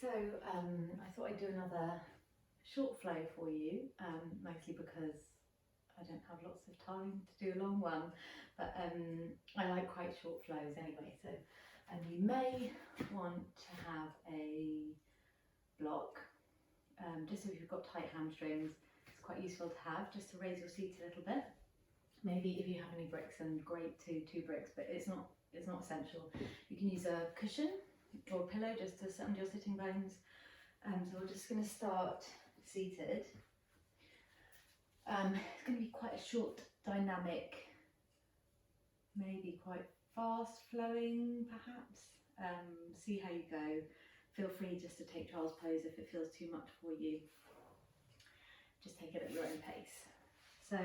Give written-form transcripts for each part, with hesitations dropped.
so I thought I'd do another short flow for you, mostly because I don't have lots of time to do a long one, but I like quite short flows anyway, so you may want to have a block, just if you've got tight hamstrings. It's quite useful to have, just to raise your seat a little bit. Maybe if you have any bricks, then great, two bricks, but it's not essential. You can use a cushion or a pillow just to sit under your sitting bones. So we're just going to start seated. It's going to be quite a short, dynamic, maybe quite fast flowing perhaps. See how you go. Feel free just to take child's pose if it feels too much for you. Just take it at your own pace. So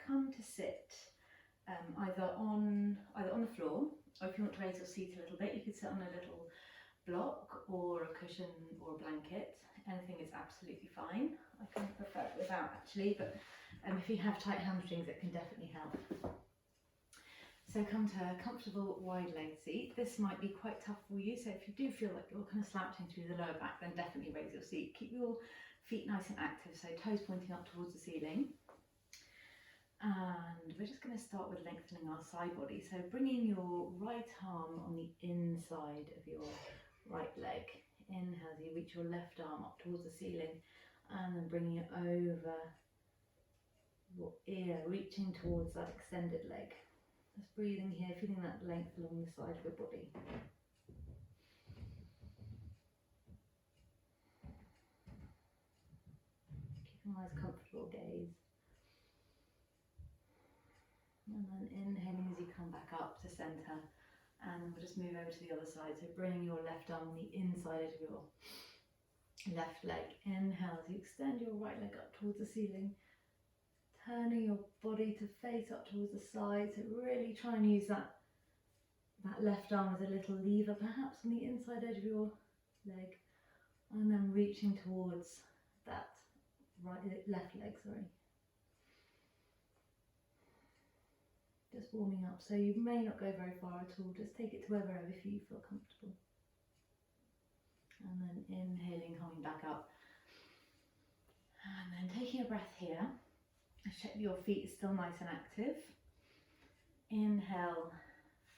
come to sit either on the floor, or if you want to raise your seat a little bit, you could sit on a little block or a cushion or a blanket. Anything is absolutely fine. I kind of prefer it without actually, but if you have tight hamstrings, it can definitely help. So come to a comfortable wide-legged seat. This might be quite tough for you, so if you do feel like you're kind of slouching through the lower back, then definitely raise your seat. Keep your feet nice and active, so toes pointing up towards the ceiling. And we're just going to start with lengthening our side body. So bringing your right arm on the inside of your right leg. Inhale as you reach your left arm up towards the ceiling, and then bringing it over your ear, reaching towards that extended leg. Just breathing here, feeling that length along the side of your body. Keep a nice comfortable gaze. And then inhaling as you come back up to centre, and we'll just move over to the other side. So bring your left arm on the inside of your left leg. Inhale as you extend your right leg up towards the ceiling, turning your body to face up towards the side. So really try and use that left arm as a little lever perhaps on the inside edge of your leg, and then reaching towards that left leg, sorry. Just warming up, so you may not go very far at all, just take it to wherever you feel comfortable. And then inhaling, coming back up. And then taking a breath here. Check your feet are still nice and active. Inhale,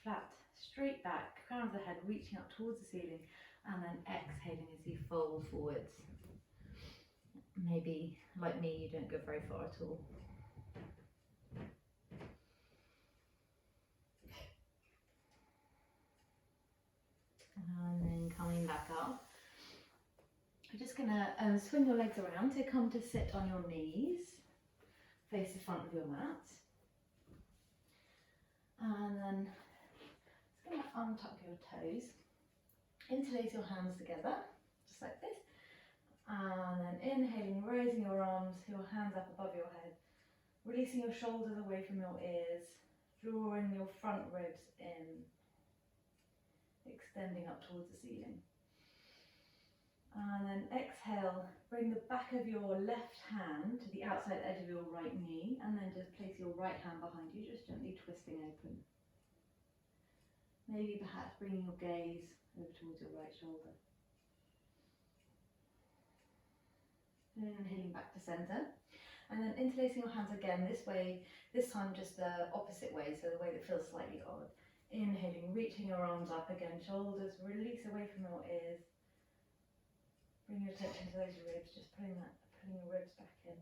flat, straight back, crown of the head reaching up towards the ceiling. And then exhaling as you fold forwards. Maybe, like me, you don't go very far at all. And then coming back up, you're just going to swing your legs around to come to sit on your knees, face the front of your mat. And then just going to untuck your toes, interlace your hands together, just like this. And then inhaling, raising your arms, your hands up above your head, releasing your shoulders away from your ears, drawing your front ribs in, extending up towards the ceiling. And then exhale, bring the back of your left hand to the outside edge of your right knee, and then just place your right hand behind you, just gently twisting open. Maybe perhaps bringing your gaze over towards your right shoulder. Inhaling back to centre, and then interlacing your hands again this way, this time just the opposite way, so the way that feels slightly odd. Inhaling, reaching your arms up again, shoulders release away from your ears. Bring your attention to those ribs, just pulling your ribs back in.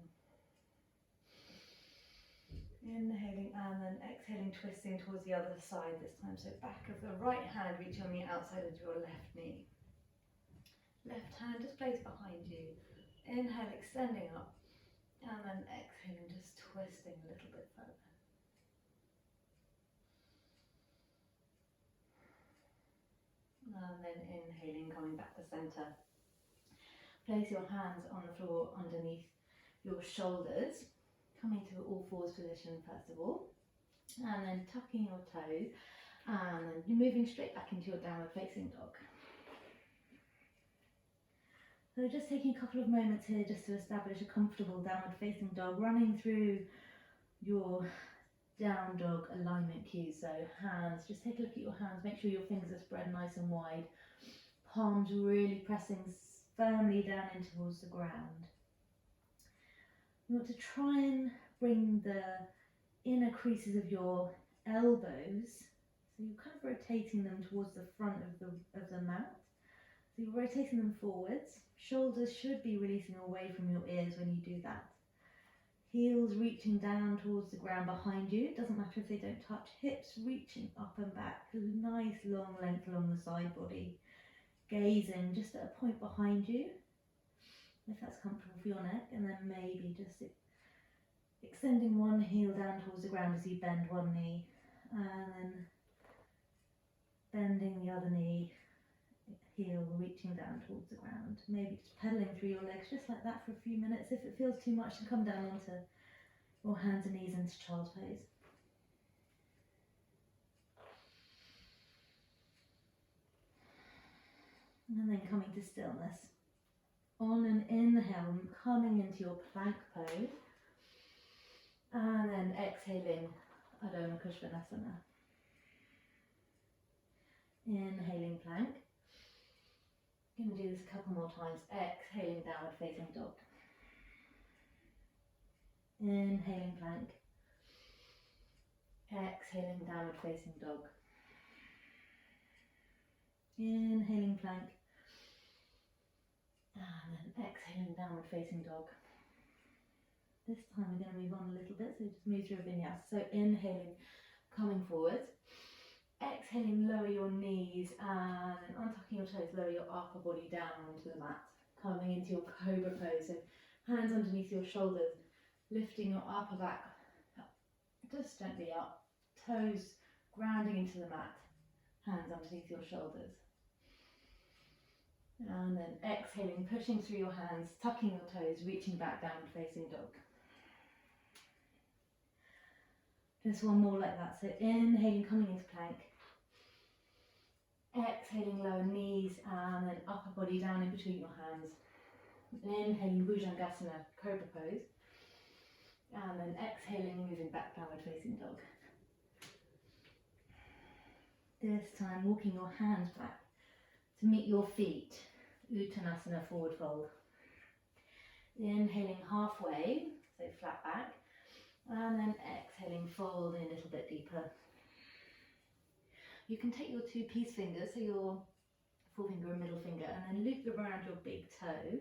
Inhaling and then exhaling, twisting towards the other side this time. So back of the right hand reaching on the outside of your left knee. Left hand just placed behind you. Inhale, extending up, and then exhaling, just twisting a little bit further. And then inhaling, coming back to centre. Place your hands on the floor underneath your shoulders, coming to all fours position first of all, and then tucking your toes, and then you're moving straight back into your downward facing dog. So just taking a couple of moments here just to establish a comfortable downward facing dog, running through your down dog alignment cues. So hands, just take a look at your hands, make sure your fingers are spread nice and wide, palms really pressing firmly down in towards the ground. You want to try and bring the inner creases of your elbows, so you're kind of rotating them towards the front of the mat. So you're rotating them forwards. Shoulders should be releasing away from your ears when you do that. Heels reaching down towards the ground behind you. It doesn't matter if they don't touch. Hips reaching up and back. Nice long length along the side body. Gazing just at a point behind you, if that's comfortable for your neck, and then maybe just extending one heel down towards the ground as you bend one knee, and then bending the other knee, heel reaching down towards the ground. Maybe just pedaling through your legs just like that for a few minutes. If it feels too much, then come down onto your hands and knees into child's pose. And then coming to stillness. On an inhale, coming into your plank pose. And then exhaling, Adho Mukha Svanasana. Inhaling plank. I'm going to do this a couple more times. Exhaling, downward facing dog. Inhaling plank. Exhaling, downward facing dog. Inhaling plank. And then exhaling, downward facing dog. This time we're going to move on a little bit, so just move through a vinyasa. So inhaling, coming forwards. Exhaling, lower your knees and untucking your toes, lower your upper body down onto the mat. Coming into your cobra pose, so hands underneath your shoulders, lifting your upper back just gently up, toes grounding into the mat, hands underneath your shoulders. And then exhaling, pushing through your hands, tucking your toes, reaching back, downward facing dog. Just one more like that. So inhaling, coming into plank. Exhaling, lower knees and then upper body down in between your hands. Inhaling, Bhujangasana, cobra pose. And then exhaling, moving back, downward facing dog. This time, walking your hands back to meet your feet. Uttanasana, forward fold. Inhaling halfway, so flat back. And then exhaling, fold in a little bit deeper. You can take your two peace fingers, so your forefinger and middle finger, and then loop them around your big toe,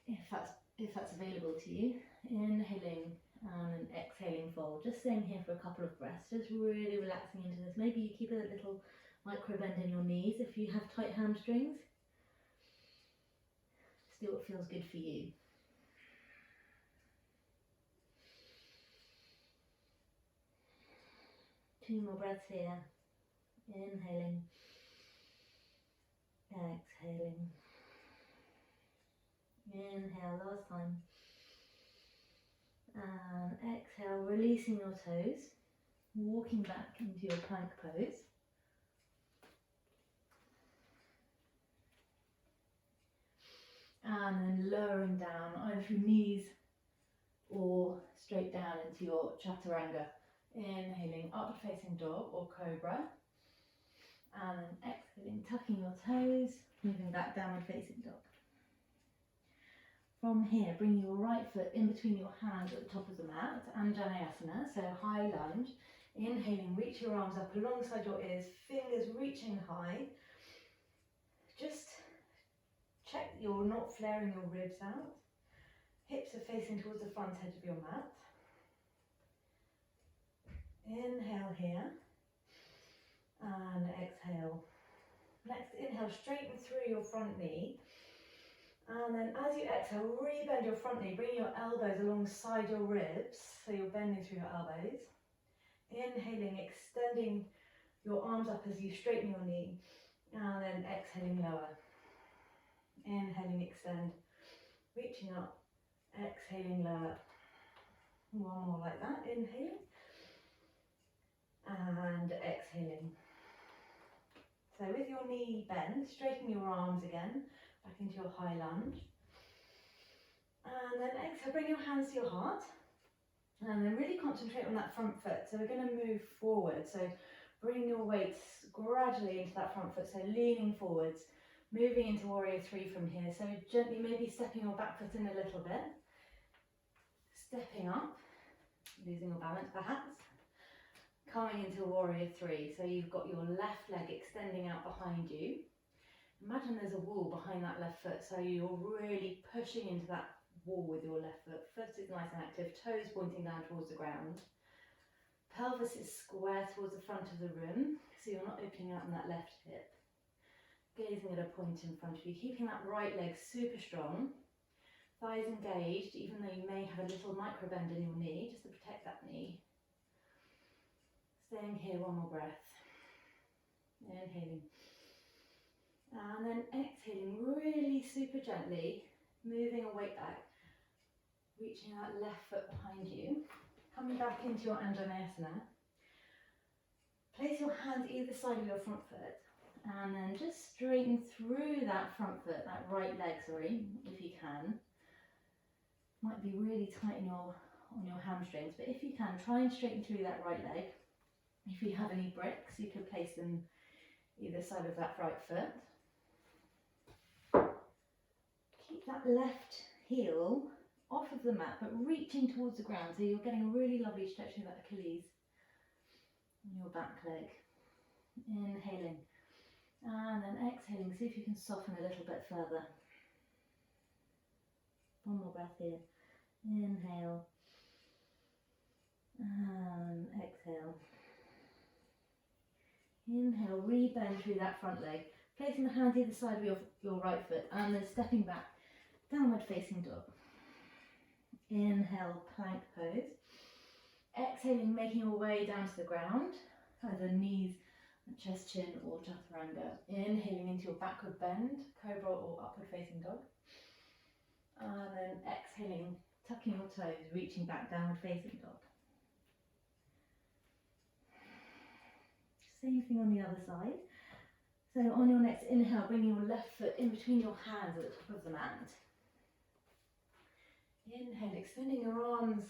if that's available to you. Inhaling and then exhaling, fold. Just staying here for a couple of breaths, just really relaxing into this. Maybe you keep a little micro bend in your knees if you have tight hamstrings. Just do what feels good for you. Two more breaths here. Inhaling, exhaling. Inhale, last time. And exhale, releasing your toes, walking back into your plank pose. And then lowering down either through knees or straight down into your chaturanga. Inhaling, upward facing dog or cobra. And then exhaling, tucking your toes, moving back, downward facing dog. From here, bring your right foot in between your hands at the top of the mat, Anjaneyasana, so high lunge. Inhaling, reach your arms up alongside your ears, fingers reaching high. Just check that you're not flaring your ribs out. Hips are facing towards the front edge of your mat. Inhale here. And exhale. Next, inhale, straighten through your front knee. And then as you exhale, rebend your front knee. Bring your elbows alongside your ribs, so you're bending through your elbows. Inhaling, extending your arms up as you straighten your knee. And then exhaling, lower. Inhaling, extend, reaching up. Exhaling, lower. One more like that. Inhaling. And exhaling. So with your knee bent, straighten your arms again, back into your high lunge. And then exhale, bring your hands to your heart. And then really concentrate on that front foot. So we're going to move forward. So bring your weights gradually into that front foot. So leaning forwards, Moving into warrior three from here, so gently maybe stepping your back foot in a little bit, stepping up, losing your balance perhaps, coming into warrior three, so you've got your left leg extending out behind you. Imagine there's a wall behind that left foot, so you're really pushing into that wall with your left foot. Foot is nice and active, toes pointing down towards the ground. Pelvis is square towards the front of the room, so you're not opening out on that left hip. Gazing at a point in front of you, keeping that right leg super strong. Thighs engaged, even though you may have a little micro bend in your knee, just to protect that knee. Staying here, one more breath. Inhaling. And then exhaling really super gently, moving a weight back, reaching that left foot behind you, coming back into your Anjaneyasana. Place your hands either side of your front foot, and then just straighten through that front foot, that right leg, sorry, if you can. Might be really tight on your hamstrings, but if you can, try and straighten through that right leg. If you have any bricks, you could place them either side of that right foot. Keep that left heel off of the mat, but reaching towards the ground, so you're getting a really lovely stretch through that Achilles on your back leg. Inhaling, and then exhaling, see if you can soften a little bit further. One more breath here. Inhale, and exhale. Inhale, rebend through that front leg, placing the hands either side of your right foot, and then stepping back, downward facing dog. Inhale, plank pose. Exhaling, making your way down to the ground, either knees, chest, chin, or chaturanga. Inhaling into your backward bend, cobra or upward facing dog. And then exhaling, tucking your toes, reaching back, downward facing dog. Same thing on the other side. So on your next inhale, bring your left foot in between your hands at the top of the mat. Inhale, extending your arms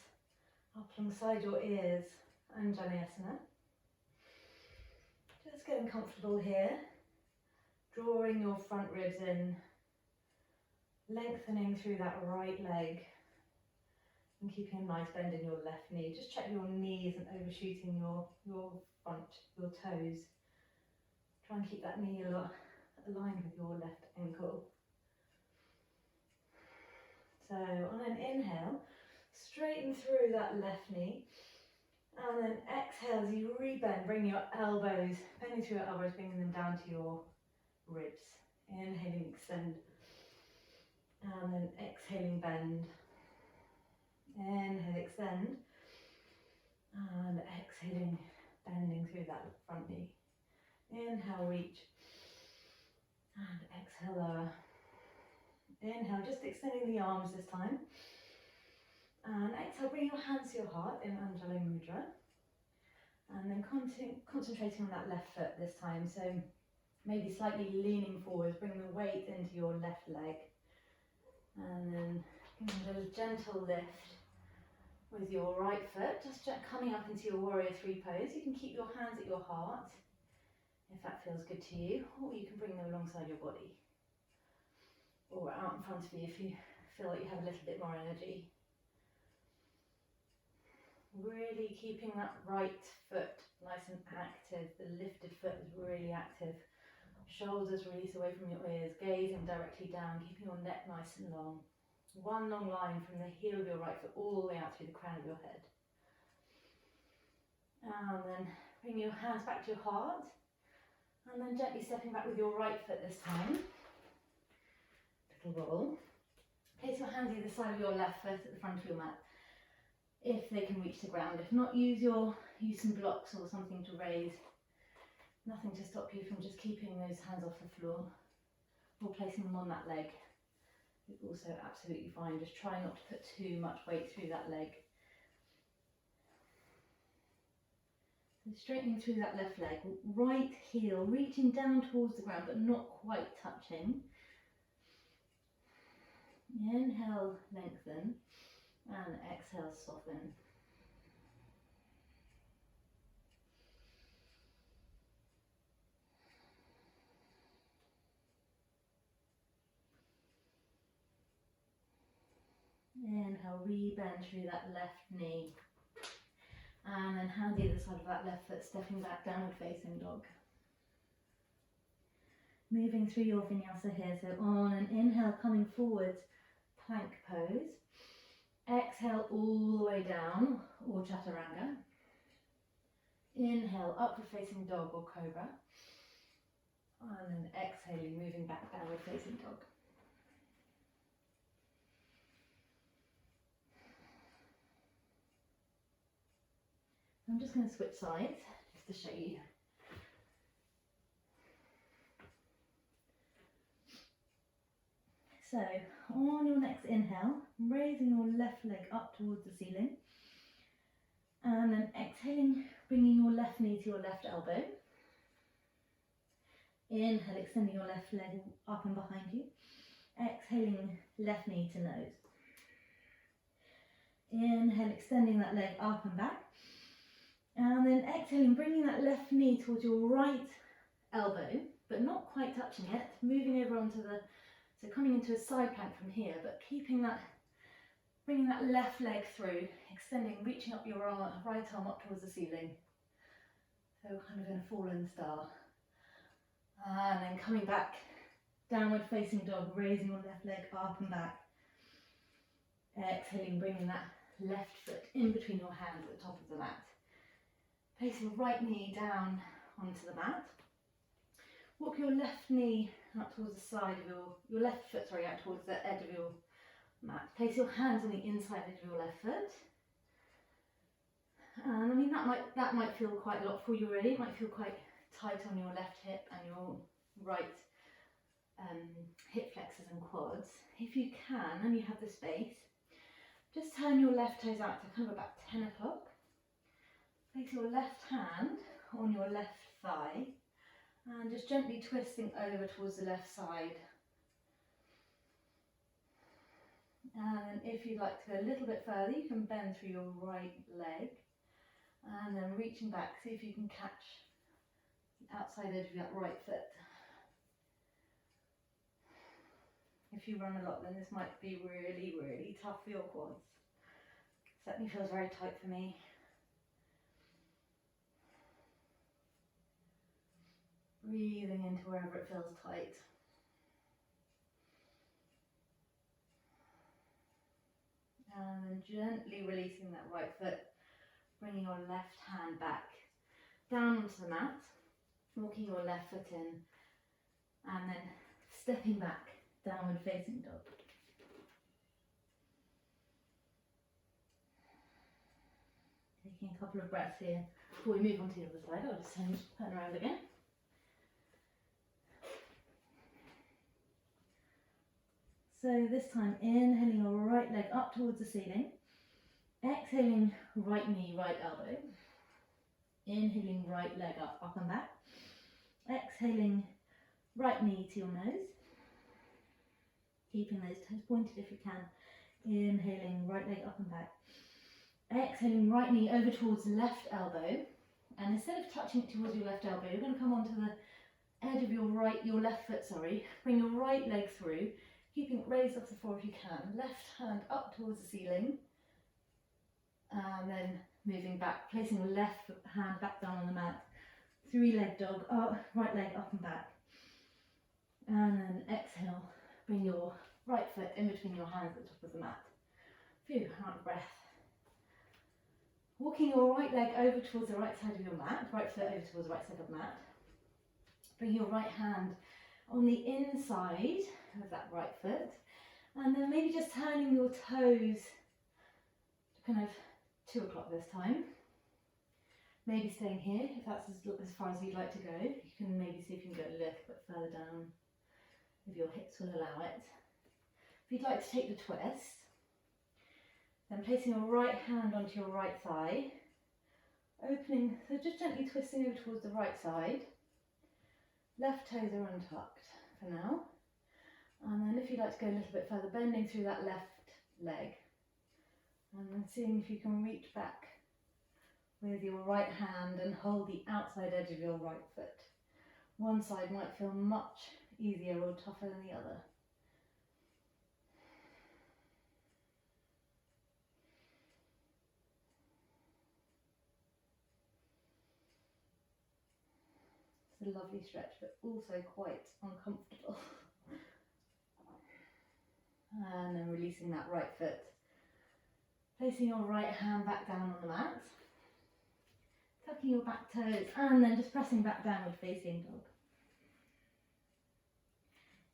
up alongside your ears, Anjaneyasana. Just getting comfortable here, drawing your front ribs in, lengthening through that right leg, and keeping a nice bend in your left knee. Just check your knee isn't overshooting your front, your toes. Try and keep that knee aligned with your left ankle. So on an inhale, straighten through that left knee, and then exhale as you rebend, bring your elbows, bending through your elbows, bringing them down to your ribs. Inhaling, extend, and then exhaling, bend. Inhale, extend, and exhaling, bending through that front knee. Inhale, reach, and exhale, lower. Inhale, just extending the arms this time. And exhale, bring your hands to your heart in Anjali Mudra. And then concentrating on that left foot this time. So maybe slightly leaning forward, bring the weight into your left leg. And then giving a little gentle lift with your right foot, just coming up into your warrior three pose. You can keep your hands at your heart if that feels good to you, or you can bring them alongside your body, or out in front of you if you feel like you have a little bit more energy. Really keeping that right foot nice and active. The lifted foot is really active. Shoulders release away from your ears, gazing directly down, keeping your neck nice and long. One long line from the heel of your right foot all the way out through the crown of your head. And then bring your hands back to your heart, and then gently stepping back with your right foot this time. Little roll. Place your hands either side of your left foot at the front of your mat, if they can reach the ground. If not, use some blocks or something to raise. Nothing to stop you from just keeping those hands off the floor, or placing them on that leg. It's also absolutely fine. Just try not to put too much weight through that leg. So straightening through that left leg, right heel reaching down towards the ground but not quite touching. Inhale, lengthen, and exhale, soften. Inhale, re-bend through that left knee. And then hand the other side of that left foot, stepping back, downward facing dog. Moving through your vinyasa here, so on an inhale, coming forwards, plank pose. Exhale all the way down, or chaturanga. Inhale, upward facing dog or cobra. And then exhaling, moving back, downward facing dog. I'm just going to switch sides, just to show you. So, on your next inhale, raising your left leg up towards the ceiling. And then exhaling, bringing your left knee to your left elbow. Inhale, extending your left leg up and behind you. Exhaling, left knee to nose. Inhale, extending that leg up and back. And then exhaling, bringing that left knee towards your right elbow, but not quite touching it. Moving over onto the, so coming into a side plank from here, but keeping that, bringing that left leg through, extending, reaching up your right arm up towards the ceiling. So kind of in a fallen star. And then coming back, downward facing dog, raising your left leg up and back. Exhaling, bringing that left foot in between your hands at the top of the mat. Placing right knee down onto the mat. Walk your left knee out towards the side of your left foot, sorry, out towards the edge of your mat. Place your hands on the inside edge of your left foot. And I mean, that might feel quite a lot for you already. It might feel quite tight on your left hip and your right hip flexors and quads. If you can, and you have the space, just turn your left toes out to kind of about 10 o'clock. Place your left hand on your left thigh and just gently twisting over towards the left side. And if you'd like to go a little bit further, you can bend through your right leg and then reaching back, see if you can catch the outside edge of that right foot. If you run a lot, then this might be really, really tough for your quads. Certainly feels very tight for me. Breathing into wherever it feels tight. And then gently releasing that right foot, bringing your left hand back down onto the mat, walking your left foot in, and then stepping back, downward facing dog. Taking a couple of breaths here before we move on to the other side. I'll just turn around again. So this time, inhaling your right leg up towards the ceiling. Exhaling, right knee, right elbow. Inhaling, right leg up and back. Exhaling, right knee to your nose. Keeping those toes pointed if you can. Inhaling, right leg up and back. Exhaling, right knee over towards the left elbow. And instead of touching it towards your left elbow, you're going to come onto the edge of your left foot, Bring your right leg through. Keeping it raised off the floor if you can. Left hand up towards the ceiling. And then moving back, placing the left hand back down on the mat. 3-leg dog, right leg up and back. And then exhale, bring your right foot in between your hands at the top of the mat. Phew, out of breath. Walking your right leg over towards the right side of your mat, right foot over towards the right side of the mat. Bring your right hand on the inside of that right foot, and then maybe just turning your toes to kind of 2 o'clock this time. Maybe staying here if that's as far as you'd like to go. You can maybe see if you can go a little bit further down if your hips will allow it. If you'd like to take the twist, then placing your right hand onto your right thigh, opening, so just gently twisting over towards the right side. Left toes are untucked for now. And then if you'd like to go a little bit further, bending through that left leg. And then seeing if you can reach back with your right hand and hold the outside edge of your right foot. One side might feel much easier or tougher than the other. It's a lovely stretch, but also quite uncomfortable. And then releasing that right foot. Placing your right hand back down on the mat. Tucking your back toes and then just pressing back downward facing dog.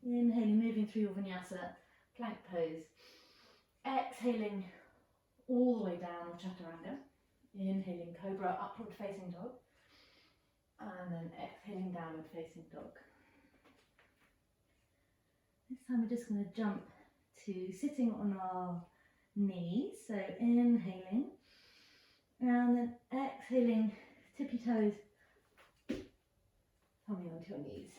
Inhaling, moving through your vinyasa, plank pose. Exhaling all the way down, or chaturanga. Inhaling, cobra, upward facing dog. And then exhaling, downward facing dog. This time we're just going to jump to sitting on our knees. So inhaling, and then exhaling, tippy toes, coming onto your knees.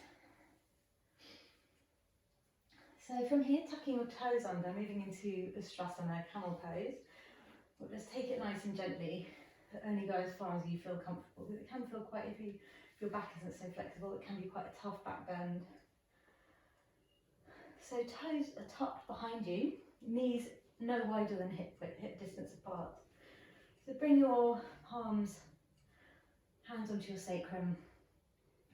So from here, tucking your toes under, moving into Ustrasana, camel pose. We'll just take it nice and gently, but only go as far as you feel comfortable, because it can feel quite, if your back isn't so flexible, it can be quite a tough back bend. So toes are tucked behind you, knees no wider than hip distance apart. So bring your palms, hands onto your sacrum.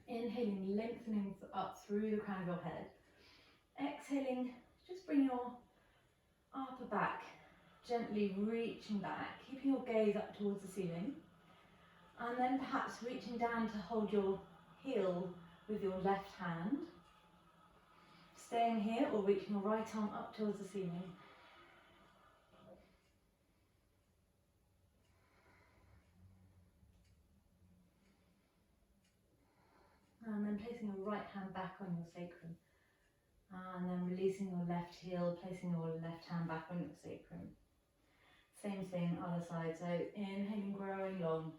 Inhaling, lengthening up through the crown of your head. Exhaling, just bring your upper back, gently reaching back, keeping your gaze up towards the ceiling. And then perhaps reaching down to hold your heel with your left hand. Staying here or reaching your right arm up towards the ceiling. And then placing your right hand back on your sacrum. And then releasing your left heel, placing your left hand back on your sacrum. Same thing, other side. So inhaling, growing long.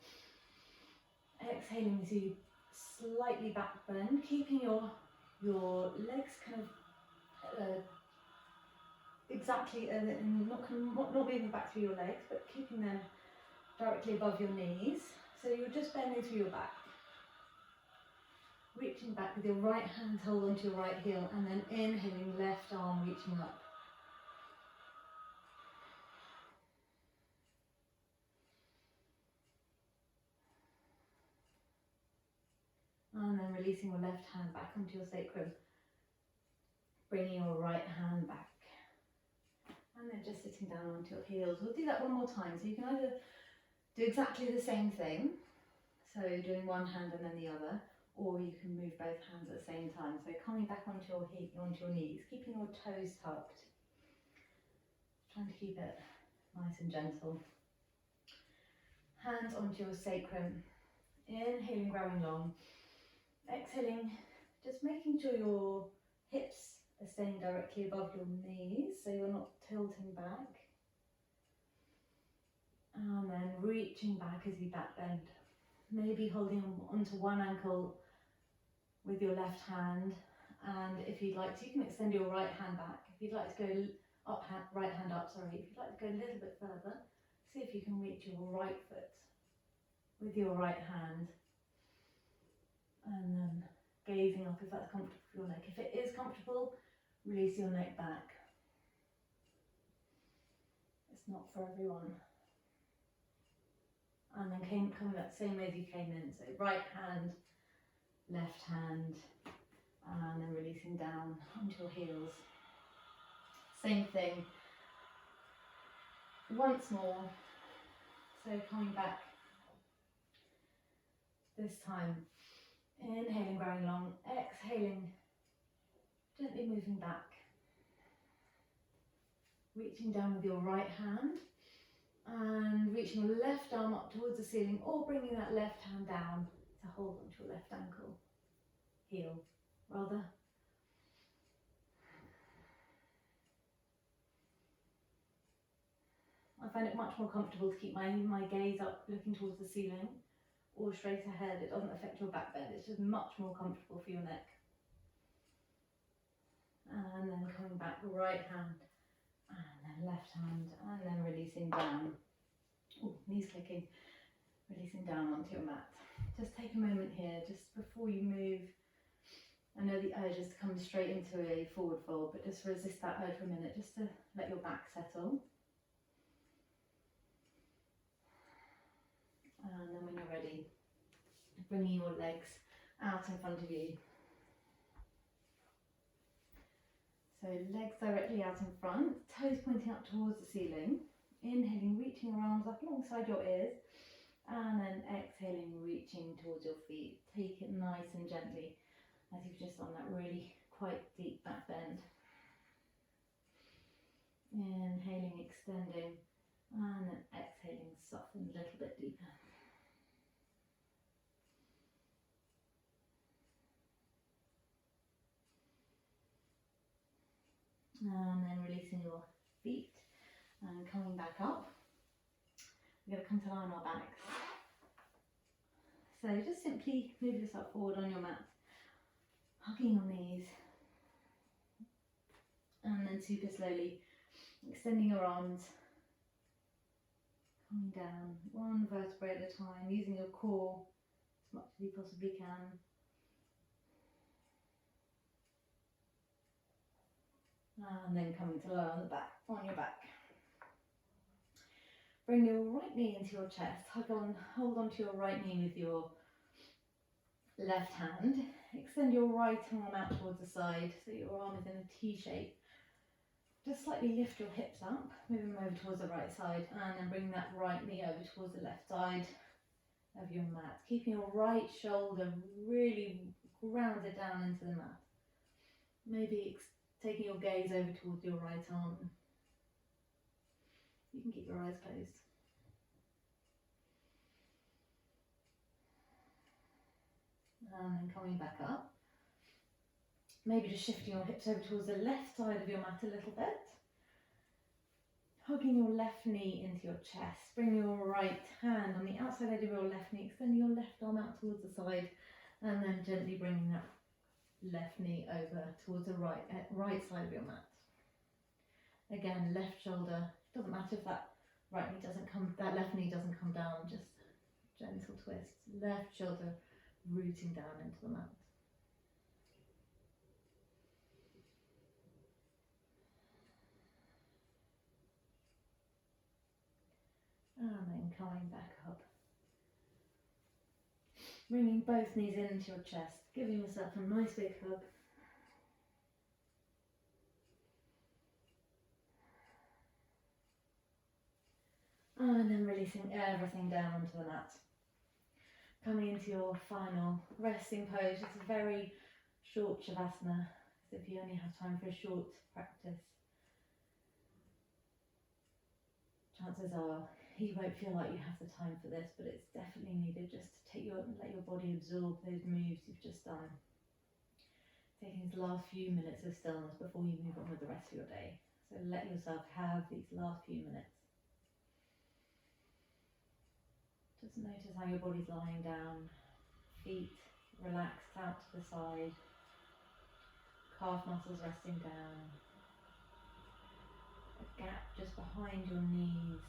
Exhaling as you slightly back bend, keeping your legs kind of exactly, not moving back through your legs, but keeping them directly above your knees. So you're just bending through your back. Reaching back with your right hand, hold onto your right heel, and then inhaling, left arm reaching up. And then releasing your left hand back onto your sacrum. Bringing your right hand back. And then just sitting down onto your heels. We'll do that one more time. So you can either do exactly the same thing, so doing one hand and then the other, or you can move both hands at the same time. So coming back onto your knees, keeping your toes tucked. Trying to keep it nice and gentle. Hands onto your sacrum. Inhaling, growing long. Exhaling, just making sure your hips are staying directly above your knees, so you're not tilting back. And then reaching back as you back bend. Maybe holding onto one ankle with your left hand, and if you'd like to, you can extend your right hand back. If you'd like to go up, right hand up, sorry. If you'd like to go a little bit further, see if you can reach your right foot with your right hand. And then gazing up if that's comfortable for your neck. If it is comfortable, release your neck back. It's not for everyone. And then coming back the same way as you came in. So right hand, left hand, and then releasing down onto your heels. Same thing. Once more. So coming back this time. Inhaling, growing long. Exhaling, gently moving back. Reaching down with your right hand. And reaching your left arm up towards the ceiling, or bringing that left hand down to hold onto your left ankle. Heel, rather. I find it much more comfortable to keep my gaze up, looking towards the ceiling, or straight ahead. It doesn't affect your back bend, it's just much more comfortable for your neck. And then coming back, right hand, and then left hand, and then releasing down. Ooh, knees clicking. Releasing down onto your mat. Just take a moment here, just before you move. I know the urge is to come straight into a forward fold, but just resist that urge for a minute, just to let your back settle. And then when you're ready, bringing your legs out in front of you. So legs directly out in front, toes pointing up towards the ceiling. Inhaling, reaching your arms up alongside your ears, and then exhaling, reaching towards your feet. Take it nice and gently as you've just done that really quite deep back bend. Inhaling, extending, and then exhaling, soften a little bit deeper. And then releasing your feet and coming back up. We're going to come to lie on our backs. So just simply move yourself forward on your mat, hugging your knees, and then super slowly extending your arms, coming down one vertebrae at a time, using your core as much as you possibly can. And then coming to lie on your back. Bring your right knee into your chest, hold on to your right knee with your left hand. Extend your right arm out towards the side so your arm is in a T shape. Just slightly lift your hips up, move them over towards the right side, and then bring that right knee over towards the left side of your mat. Keeping your right shoulder really grounded down into the mat. Maybe taking your gaze over towards your right arm. You can keep your eyes closed. And then coming back up. Maybe just shifting your hips over towards the left side of your mat a little bit. Hugging your left knee into your chest. Bring your right hand on the outside edge of your left knee. Extending your left arm out towards the side. And then gently bringing that left knee over towards the right side of your mat. Again, left shoulder. Doesn't matter if that left knee doesn't come down. Just gentle twist. Left shoulder rooting down into the mat. And then coming back up. Bringing both knees into your chest, giving yourself a nice big hug. And then releasing everything down onto the mat. Coming into your final resting pose. It's a very short Shavasana, so if you only have time for a short practice, chances are you won't feel like you have the time for this, but it's definitely needed just to let your body absorb those moves you've just done. Taking these last few minutes of stillness before you move on with the rest of your day. So let yourself have these last few minutes. Just notice how your body's lying down, feet relaxed out to the side, calf muscles resting down, a gap just behind your knees,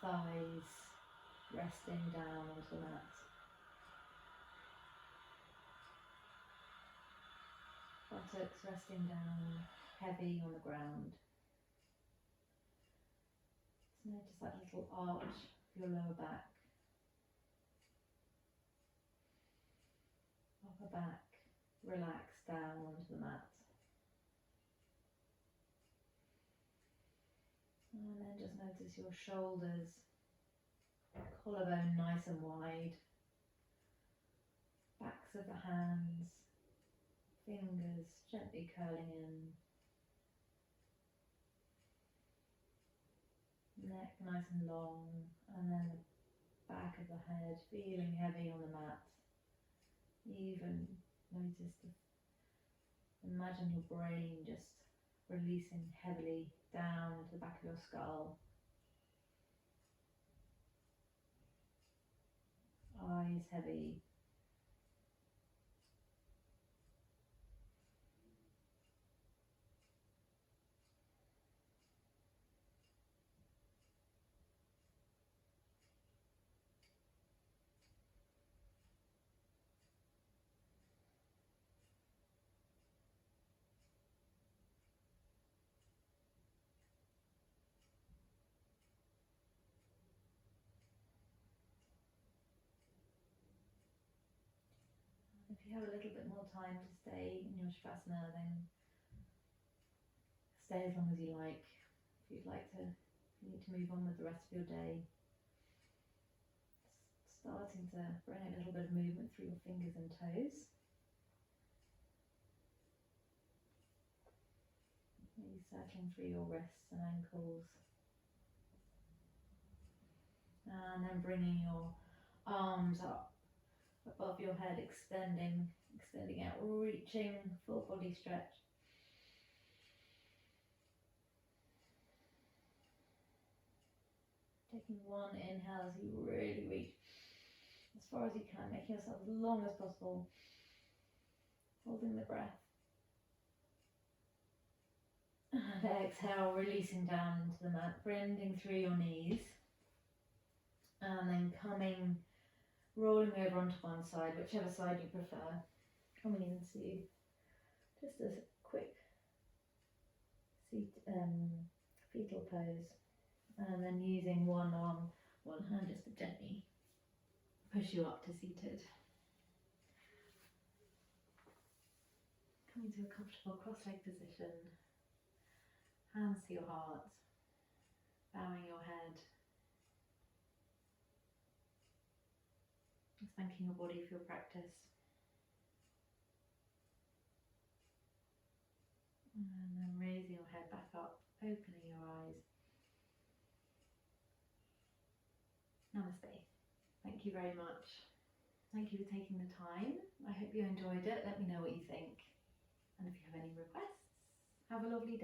thighs resting down onto the mat. Buttocks resting down, heavy on the ground. Just notice that little arch of your lower back, upper back, relax down onto the mat. And then just notice your shoulders, collarbone nice and wide, backs of the hands, fingers gently curling in, neck nice and long, and then the back of the head feeling heavy on the mat. Even imagine your brain just releasing heavily down to the back of your skull. Eyes heavy. If you have a little bit more time to stay in your Shavasana, then stay as long as you like. If you'd like to, if you need to move on with the rest of your day, starting to bring a little bit of movement through your fingers and toes. Maybe circling through your wrists and ankles. And then bringing your arms up above your head, extending out, reaching, full body stretch. Taking one inhale as you really reach as far as you can, making yourself as long as possible, holding the breath. And exhale, releasing down into the mat, bending through your knees, and then rolling over onto one side, whichever side you prefer, coming into just a quick fetal pose, and then using one arm, one hand just to gently push you up to seated. Coming to a comfortable cross-leg position, hands to your heart, bowing your head, just thanking your body for your practice. And then raising your head back up, opening your eyes. Namaste. Thank you very much. Thank you for taking the time. I hope you enjoyed it. Let me know what you think. And if you have any requests, have a lovely day.